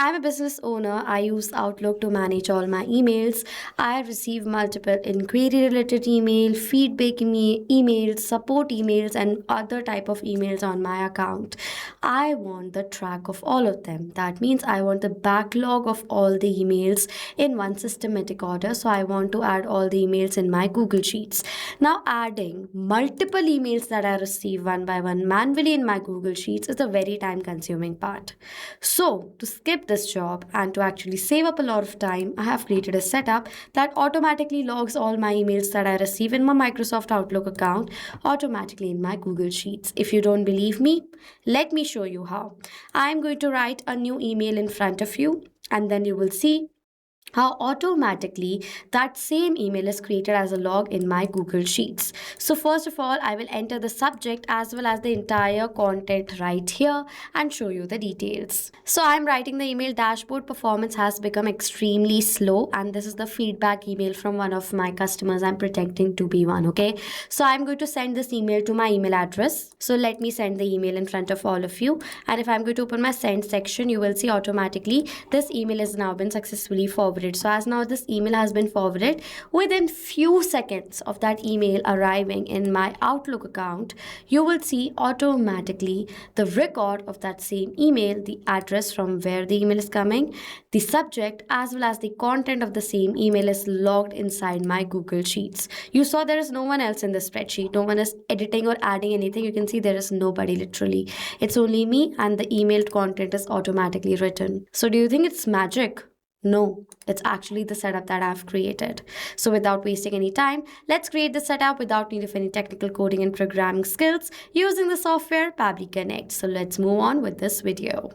I'm a business owner. I use Outlook to manage all my emails. I receive multiple inquiry related feedback emails, support emails, and other type of emails on my account. I want the track of all of them. That means I want the backlog of all the emails in one systematic order. So I want to add all the emails in my Google Sheets. Now, adding multiple emails that I receive one by one manually in my Google Sheets is a very time consuming part. So, to skip this job and to actually save up a lot of time, I have created a setup that automatically logs all my emails that I receive in my Microsoft Outlook account automatically in my Google Sheets. If you don't believe me, let me show you how. I'm going to write a new email in front of you, and then you will see how automatically that same email is created as a log in my Google Sheets. So first of all, I will enter the subject as well as the entire content right here and show you the details. So I'm writing the email dashboard performance has become extremely slow, and this is the feedback email from one of my customers. I'm pretending to be one, okay? So I'm going to send this email to my email address. So let me send the email in front of all of you. And if I'm going to open my send section, you will see automatically this email has now been successfully forwarded. So as now this email has been forwarded, within few seconds of that email arriving in my Outlook account, you will see automatically the record of that same email, the address from where the email is coming, the subject, as well as the content of the same email is logged inside my Google Sheets. You saw there is no one else in the spreadsheet. No one is editing or adding anything. You can see there is nobody literally. It's only me, and the emailed content is automatically written. So do you think it's magic? No, it's actually the setup that I've created. So without wasting any time, let's create the setup without need of any technical coding and programming skills using the software Pabbly Connect. So let's move on with this video.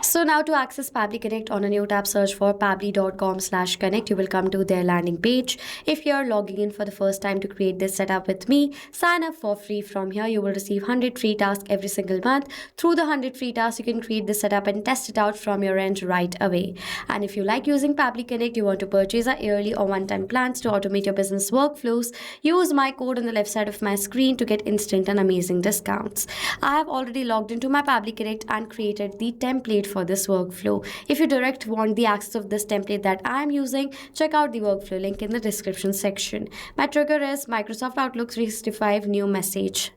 So now to access Pabbly Connect, on a new tab, search for pabbly.com/connect. You will come to their landing page. If you're logging in for the first time to create this setup with me, sign up for free from here. You will receive 100 free tasks every single month. Through the 100 free tasks, you can create this setup and test it out from your end right away. And if you like using Pabbly Connect, you want to purchase our yearly or one-time plans to automate your business workflows, use my code on the left side of my screen to get instant and amazing discounts. I have already logged into my Pabbly Connect and created the template for this workflow. If you direct want the access of this template that I am using, check out the workflow link in the description section. My trigger is Microsoft Outlook 365 new message.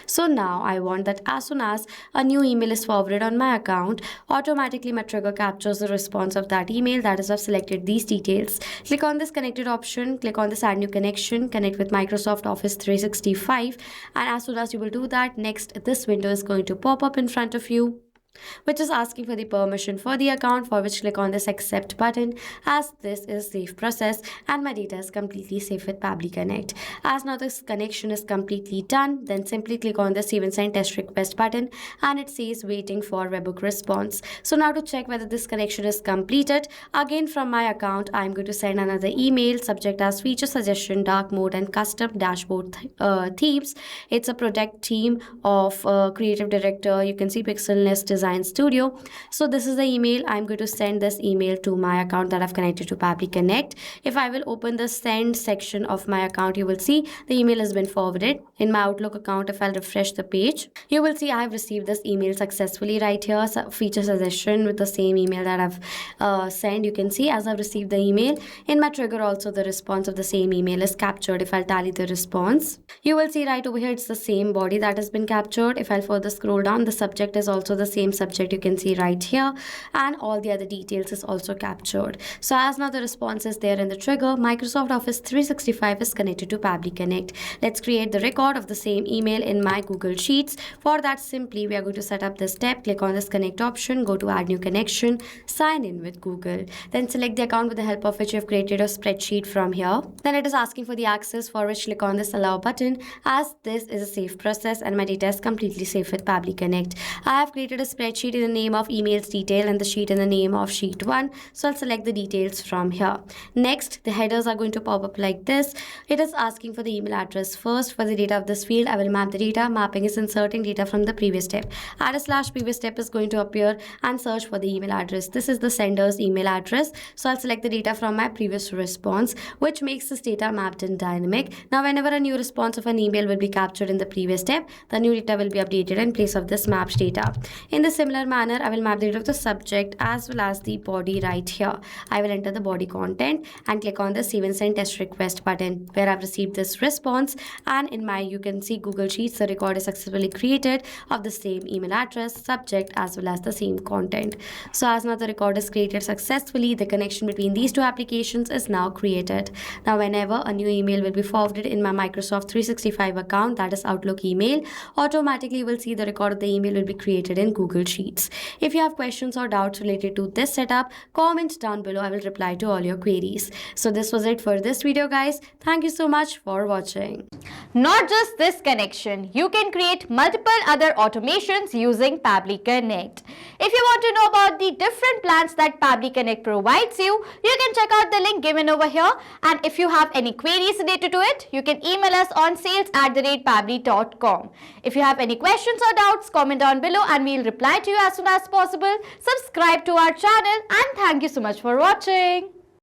So now I want that as soon as a new email is forwarded on my account, automatically my trigger captures the response of that email. That is, I've selected these details. Click on this connected option, click on this add new connection, connect with Microsoft Office 365, and as soon as you will do that, next this window is going to pop up in front of you, which is asking for the permission for the account, for which click on this accept button, as this is a safe process and my data is completely safe with Pabbly Connect. As now this connection is completely done, then simply click on the save and send test request button, and it says waiting for webhook response. So now to check whether this connection is completed, again from my account, I'm going to send another email, subject as feature suggestion, dark mode and custom dashboard themes. It's a project team of creative director. You can see Pixel Nest Design Studio. So this is the email. I'm going to send this email to my account that I've connected to Pabbly Connect. If I will open the send section of my account, you will see the email has been forwarded. In my Outlook account, if I'll refresh the page, you will see I have received this email successfully right here. So feature suggestion with the same email that I've sent. You can see as I've received the email, in my trigger also the response of the same email is captured. If I'll tally the response, you will see right over here it's the same body that has been captured. If I'll further scroll down, the subject is also the same subject, you can see right here, and all the other details is also captured. So as now the response is there in the trigger, Microsoft Office 365 is connected to Pabbly Connect. Let's create the record of the same email in my Google Sheets. For that, simply we are going to set up this step. Click on this connect option, go to add new connection, sign in with Google, then select the account with the help of which you have created a spreadsheet from here. Then it is asking for the access, for which click on this allow button, as this is a safe process and my data is completely safe with Pabbly Connect. I have created a spreadsheet in the name of emails detail and the sheet in the name of sheet 1. So I'll select the details from here. Next, the headers are going to pop up like this. It is asking for the email address first. For the data of this field, I will map the data. Mapping is inserting data from the previous step. Add a slash previous step is going to appear and search for the email address. This is the sender's email address. So I'll select the data from my previous response, which makes this data mapped in dynamic. Now, whenever a new response of an email will be captured in the previous step, the new data will be updated in place of this mapped data. In the similar manner, I will map the data of the subject as well as the body right here. I will enter the body content and click on the save and send test request button where I've received this response, and in my you can see Google Sheets the record is successfully created of the same email address, subject as well as the same content. So as now the record is created successfully, the connection between these two applications is now created. Now whenever a new email will be forwarded in my Microsoft 365 account, that is Outlook email, automatically you will see the record of the email will be created in Google Sheets. If you have questions or doubts related to this setup, comment down below. I will reply to all your queries. So this was it for this video, guys. Thank you so much for watching. Not just this connection, you can create multiple other automations using Pabbly Connect. If you want to know about the different plans that Pabbly Connect provides you, you can check out the link given over here. And if you have any queries related to it, you can email us on sales@pabbly.com. If you have any questions or doubts, comment down below and we'll reply to you as soon as possible. Subscribe to our channel and thank you so much for watching.